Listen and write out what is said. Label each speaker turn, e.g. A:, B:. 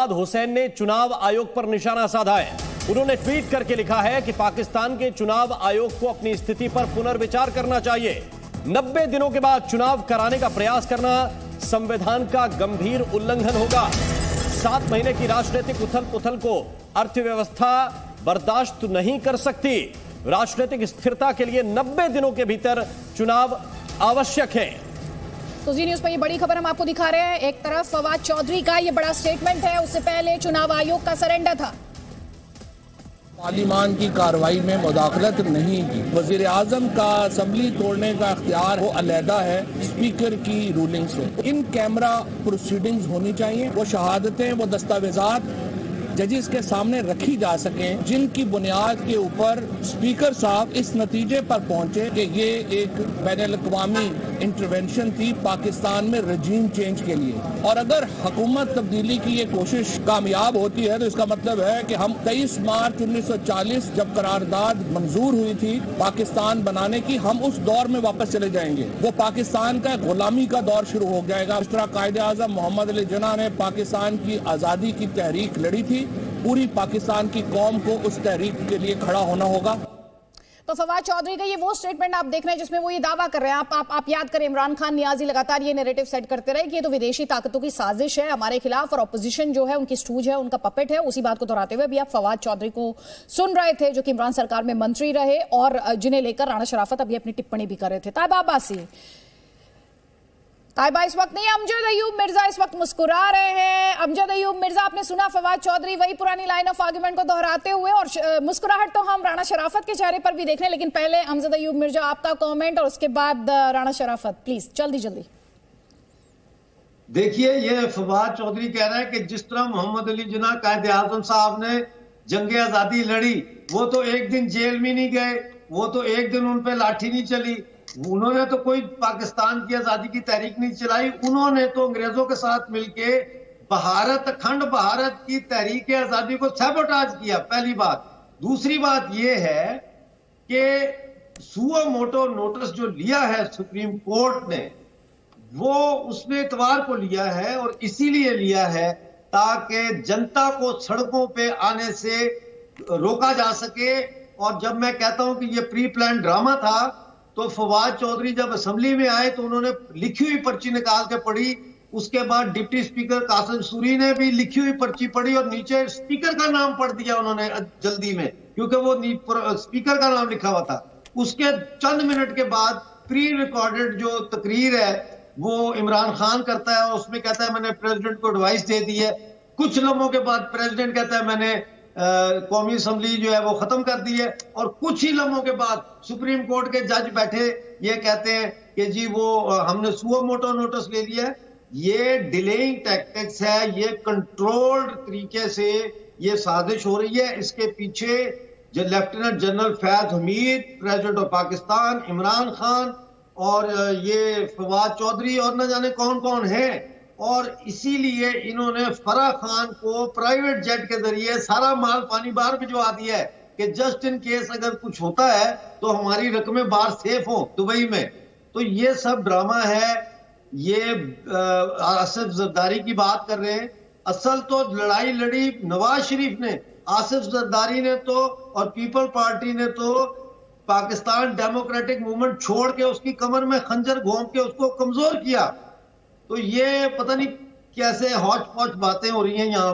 A: फवाद हुसैन ने चुनाव आयोग पर निशाना साधा है। उन्होंने ट्वीट करके लिखा है कि पाकिस्तान के चुनाव आयोग को अपनी स्थिति पर पुनर्विचार करना चाहिए। 90 दिनों के बाद चुनाव कराने का प्रयास करना संविधान का गंभीर उल्लंघन होगा। 7 महीने की राजनीतिक उथल पुथल को अर्थव्यवस्था बर्दाश्त नहीं कर सकती। राजनीतिक स्थिरता के लिए 90 दिनों के भीतर चुनाव आवश्यक है।
B: तो जी न्यूज पर ये बड़ी खबर हम आपको दिखा रहे हैं। एक तरफ फवाद चौधरी का ये बड़ा स्टेटमेंट है, उससे पहले चुनाव आयोग का सरेंडर था।
C: पार्लियामान की कार्रवाई में मुदाखलत नहीं की। वजीर आजम का असम्बली तोड़ने का इख्तियार वो अलहदा है स्पीकर की रूलिंग से। इन कैमरा प्रोसीडिंग्स होनी चाहिए। वो शहादतें, वो दस्तावेजात जजेस के सामने रखी जा सकें जिनकी बुनियाद के ऊपर स्पीकर साहब इस नतीजे पर पहुंचे कि ये एक बैनुल-अक़वामी इंटरवेंशन थी पाकिस्तान में रजीम चेंज के लिए। और अगर हुकूमत तब्दीली की ये कोशिश कामयाब होती है तो इसका मतलब है कि हम 23 मार्च 1940 जब करारदाद मंजूर हुई थी पाकिस्तान बनाने की, हम उस दौर में वापस चले जाएंगे। वो पाकिस्तान का गुलामी का दौर शुरू हो जाएगा। इस तरह कायदे आज़म मोहम्मद अली जिन्ना ने पाकिस्तान की आज़ादी की तहरीक लड़ी थी। पूरी पाकिस्तान की कौम को उस तहरीक के लिए खड़ा होना होगा।
B: तो फवाद चौधरी का ये वो स्टेटमेंट आप देख रहे हैं जिसमें वो ये दावा कर रहे हैं। आप याद करें, इमरान खान नियाजी लगातार ये नैरेटिव सेट करते रहे कि ये तो विदेशी ताकतों की साजिश है हमारे खिलाफ और ऑपोजिशन जो है उनकी स्टूज है, उनका पपेट है। उसी बात को दोहराते हुए अभी आप फवाद चौधरी को सुन रहे थे जो कि इमरान सरकार में मंत्री रहे और जिन्हें लेकर राणा शराफत अभी अपनी टिप्पणी भी कर रहे थे। ताइबा इस वक्त नहीं, अमजद अयूब मिर्जा इस वक्त मुस्कुरा रहे हैं। अमजद अयूब मिर्जा, आपने सुना फवाद चौधरी वही पुरानी लाइन ऑफ आर्गुमेंट को दोहराते हुए, और मुस्कुराहट तो हम राणा शराफत के चेहरे पर भी देख रहे हैं। लेकिन पहले अमजद अयूब मिर्जा आपका कमेंट और उसके बाद राणा शराफत, प्लीज जल्दी।
D: देखिए, ये फवाद चौधरी कह रहा है कि जिस तरह मोहम्मद अली जिन्ना कायदे आज़म साहब ने जंग आजादी लड़ी, वो तो एक दिन जेल में नहीं गए, वो तो एक दिन उन पे लाठी नहीं चली, उन्होंने तो कोई पाकिस्तान की आजादी की तहरीक नहीं चलाई। उन्होंने तो अंग्रेजों के साथ मिलके अखंड भारत की तहरीक आजादी को सैबोटाज किया, पहली बात। दूसरी बात यह है कि सुओ मोटो नोटिस जो लिया है सुप्रीम कोर्ट ने, वो उसने इतवार को लिया है और इसीलिए लिया है ताकि जनता को सड़कों पे आने से रोका जा सके। और जब मैं कहता हूं कि ये प्री प्लान ड्रामा था, तो फवाद चौधरी जब असेंबली में आए तो उन्होंने लिखी हुई पर्ची निकाल के पढ़ी। उसके बाद डिप्टी स्पीकर कासिम सूरी ने भी लिखी हुई पर्ची पढ़ी और नीचे स्पीकर का नाम पढ़ दिया उन्होंने जल्दी में, क्योंकि वो स्पीकर का नाम लिखा हुआ था। उसके चंद मिनट के बाद प्री रिकॉर्डेड जो तकरीर है वो इमरान खान करता है और उसमें कहता है मैंने प्रेसिडेंट को एडवाइस दे दी है। कुछ लम्हों के बाद प्रेसिडेंट कहता है मैंने कौमी असम्बली जो है वो खत्म कर दी है। और कुछ ही लम्हों के बाद सुप्रीम कोर्ट के जज बैठे ये कहते हैं कि जी वो हमने सुओ मोटो नोटिस ले लिया है। ये डिलेइंग टैक्टिक्स है, ये कंट्रोल्ड तरीके से ये साजिश हो रही है। इसके पीछे जो lieutenant general Faiz Hamid, president of Pakistan, Imran Khan और ये फवाद चौधरी और न जाने कौन कौन है। और इसीलिए इन्होंने फराह खान को प्राइवेट जेट के जरिए सारा माल पानी बाहर भिजवा दिया है कि जस्ट इन केस अगर कुछ होता है तो हमारी रकमें बाहर सेफ हो दुबई में। तो ये सब ड्रामा है। ये आसिफ जरदारी की बात कर रहे हैं, असल तो लड़ाई लड़ी नवाज शरीफ ने, आसिफ जरदारी ने तो और पीपल पार्टी ने तो पाकिस्तान डेमोक्रेटिक मूवमेंट छोड़ के उसकी कमर में खंजर घोंप के उसको कमजोर किया। तो ये पता नहीं कैसे हौच पौच बातें हो रही हैं यहाँ पे।